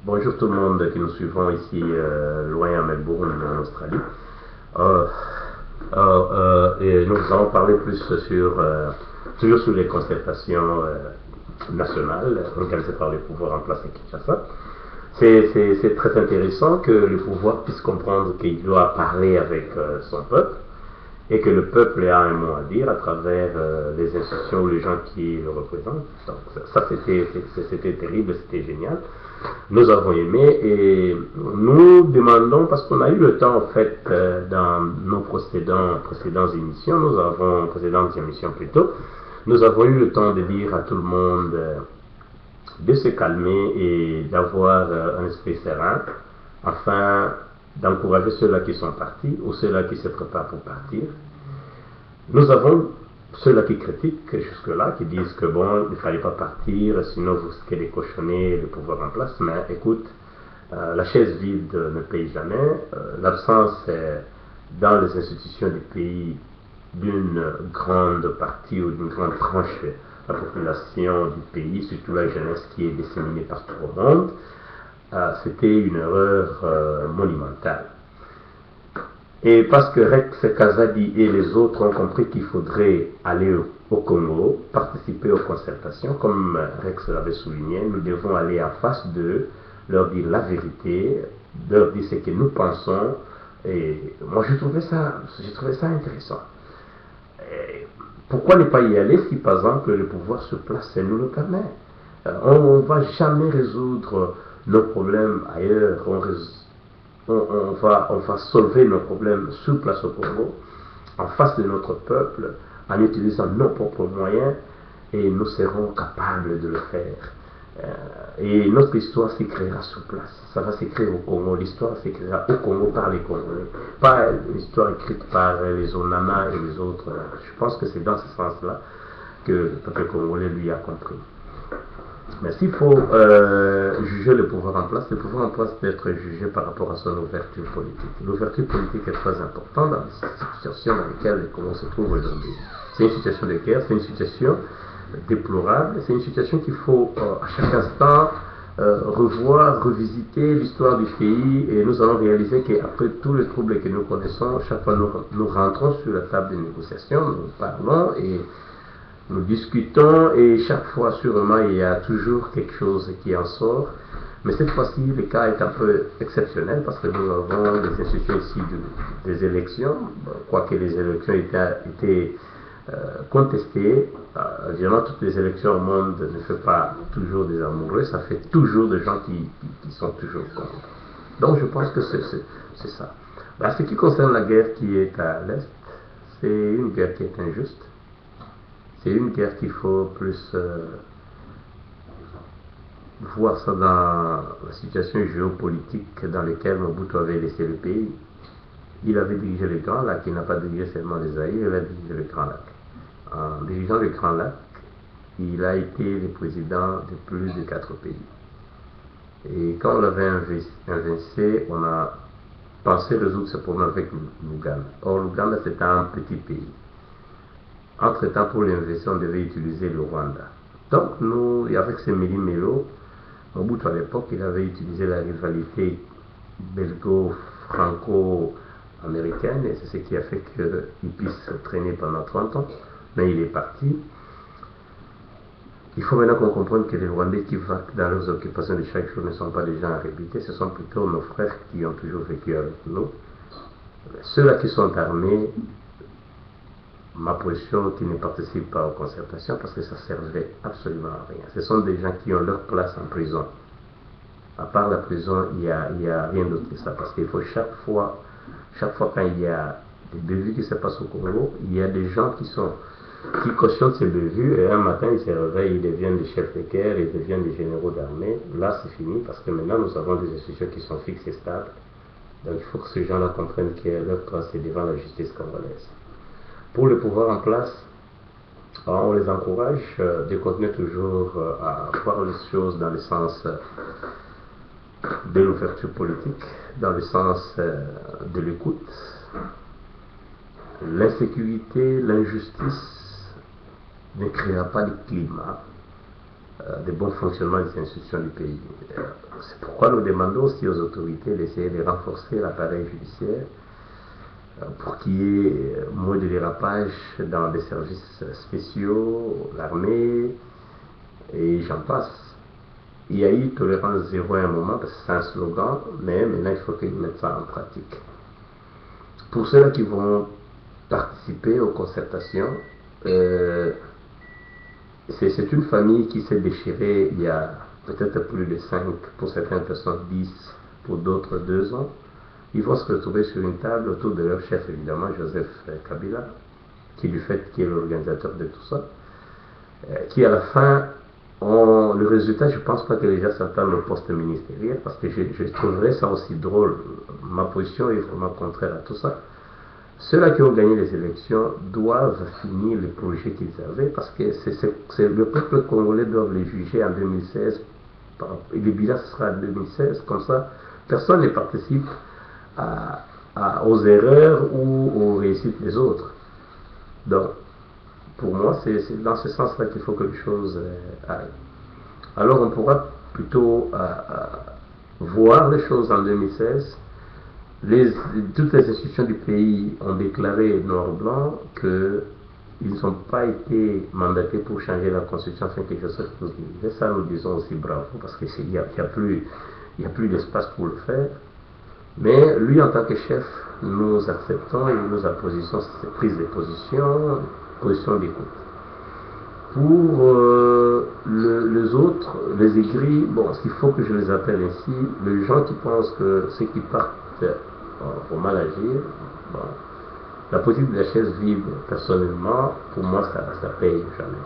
Bonjour tout le monde qui nous suivons ici loin à Melbourne en Australie. Euh, et nous allons parler plus sur toujours sur les concertations nationales organisées par les pouvoirs en place à Kinshasa. C'est très intéressant que le pouvoir puisse comprendre qu'il doit parler avec son peuple et que le peuple a un mot à dire à travers les institutions ou les gens qui le représentent. Donc, ça c'était terrible, c'était génial. Nous avons aimé et nous demandons, parce qu'on a eu le temps en fait dans nos précédentes émissions, précédentes émissions plutôt, nous avons eu le temps de dire à tout le monde de se calmer et d'avoir un esprit serein afin d'encourager ceux-là qui sont partis ou ceux-là qui se préparent pour partir. Nous avons ceux-là qui critiquent jusque-là, qui disent que bon, il ne fallait pas partir, sinon vous risquez de cochonner le pouvoir en place. Mais écoute, la chaise vide ne paye jamais. L'absence dans les institutions du pays d'une grande partie ou d'une grande tranche de la population du pays, surtout la jeunesse qui est disséminée partout au monde, c'était une erreur monumentale. Et parce que Rex Kazadi et les autres ont compris qu'il faudrait aller au Congo, participer aux concertations, comme Rex l'avait souligné, nous devons aller en face d'eux, leur dire la vérité, leur dire ce que nous pensons. Et moi, j'ai trouvé ça intéressant. Et pourquoi ne pas y aller si, par exemple, le pouvoir sur place nous le permet? On ne va jamais résoudre nos problèmes ailleurs. On va solver nos problèmes sur place au Congo, en face de notre peuple, en utilisant nos propres moyens, et nous serons capables de le faire. Et notre histoire s'écrira sur place. Ça va s'écrire au Congo. L'histoire s'écrira au Congo par les Congolais. Pas l'histoire écrite par les Onana et les autres. Je pense que c'est dans ce sens-là que le peuple congolais lui a compris. Mais s'il faut juger le pouvoir en place doit être jugé par rapport à son ouverture politique. L'ouverture politique est très importante dans les situations dans lesquelles les Congos se trouvent aujourd'hui. C'est une situation de guerre, c'est une situation déplorable, c'est une situation qu'il faut à chaque instant revoir, revisiter l'histoire du pays, et nous allons réaliser qu'après tous les troubles que nous connaissons, chaque fois nous rentrons sur la table de négociation, nous parlons et nous discutons, et chaque fois sûrement il y a toujours quelque chose qui en sort. Mais cette fois-ci le cas est un peu exceptionnel parce que nous avons des institutions ici des élections, quoique les élections étaient contestées. Évidemment, toutes les élections au monde ne font pas toujours des amoureux, ça fait toujours des gens qui sont toujours contre. Donc je pense que c'est ça. Ce qui concerne la guerre qui est à l'Est, c'est une guerre qui est injuste. C'est une guerre qu'il faut plus voir ça dans la situation géopolitique dans laquelle Mobutu avait laissé le pays. Il avait dirigé le Grand Lac, il n'a pas dirigé seulement les Zaïre, il a dirigé le Grand Lac. En dirigeant le Grand Lac, il a été le président de plus de 4 pays. Et quand on l'avait invincé, on a pensé résoudre ce problème avec l'Ouganda. Or, l'Ouganda, c'était un petit pays. Entre-temps, pour l'investir, on devait utiliser le Rwanda. Donc, nous, avec ces méli-mélo, Mobutu à l'époque, il avait utilisé la rivalité belgo-franco-américaine, et c'est ce qui a fait qu'il puisse traîner pendant 30 ans. Mais il est parti. Il faut maintenant qu'on comprenne que les Rwandais qui vaquent dans leurs occupations de chaque jour ne sont pas des gens à répéter, ce sont plutôt nos frères qui ont toujours vécu avec nous. Ceux-là qui sont armés, ma position qui ne participe pas aux concertations parce que ça ne servait absolument à rien. Ce sont des gens qui ont leur place en prison. À part la prison, il n'y a rien d'autre que ça, parce qu'il faut chaque fois quand il y a des bévues qui se passent au Congo, il y a des gens qui cautionnent ces bévues, et un matin ils se réveillent, ils deviennent des chefs de guerre, ils deviennent des généraux d'armée. Là c'est fini, parce que maintenant nous avons des institutions qui sont fixes et stables. Donc il faut que ces gens-là comprennent que leur place est devant la justice congolaise. Pour le pouvoir en place, on les encourage de continuer toujours à voir les choses dans le sens de l'ouverture politique, dans le sens de l'écoute. L'insécurité, l'injustice ne créera pas de climat de bon fonctionnement des institutions du pays. C'est pourquoi nous demandons aussi aux autorités d'essayer de renforcer l'appareil judiciaire pour qu'il y ait moins de dérapage dans des services spéciaux, l'armée, et j'en passe. Il y a eu tolérance zéro à un moment, parce que c'est un slogan, mais maintenant il faut qu'ils mettent ça en pratique. Pour ceux qui vont participer aux concertations, c'est une famille qui s'est déchirée il y a peut-être plus de 5, pour certaines personnes 10, pour d'autres 2 ans. Ils vont se retrouver sur une table autour de leur chef, évidemment, Joseph Kabila, qui du fait qui est l'organisateur de tout ça, qui à la fin le résultat, je ne pense pas que les gens s'attendent au poste ministériel, parce que je trouverais ça aussi drôle. Ma position est vraiment contraire à tout ça. Ceux-là qui ont gagné les élections doivent finir les projets qu'ils avaient, parce que le peuple congolais doit les juger en 2016, et le bilan sera en 2016, comme ça, personne ne participe aux erreurs ou aux réussites des autres. Donc, pour moi, c'est dans ce sens-là qu'il faut que les choses aillent. Alors on pourra plutôt voir les choses en 2016. Toutes les institutions du pays ont déclaré noir-blanc qu'ils n'ont pas été mandatés pour changer la constitution afin que quelque chose puisse diriger. Ça, nous disons aussi bravo, parce qu'il n'y a plus d'espace pour le faire. Mais lui, en tant que chef, nous acceptons et nous apposons cette prise de position d'écoute. Pour les autres, les aigris, bon, il faut que je les appelle ainsi, les gens qui pensent que ceux qui partent pour mal agir, bon, la politique de la chaise vide, personnellement, pour moi, ça paye jamais.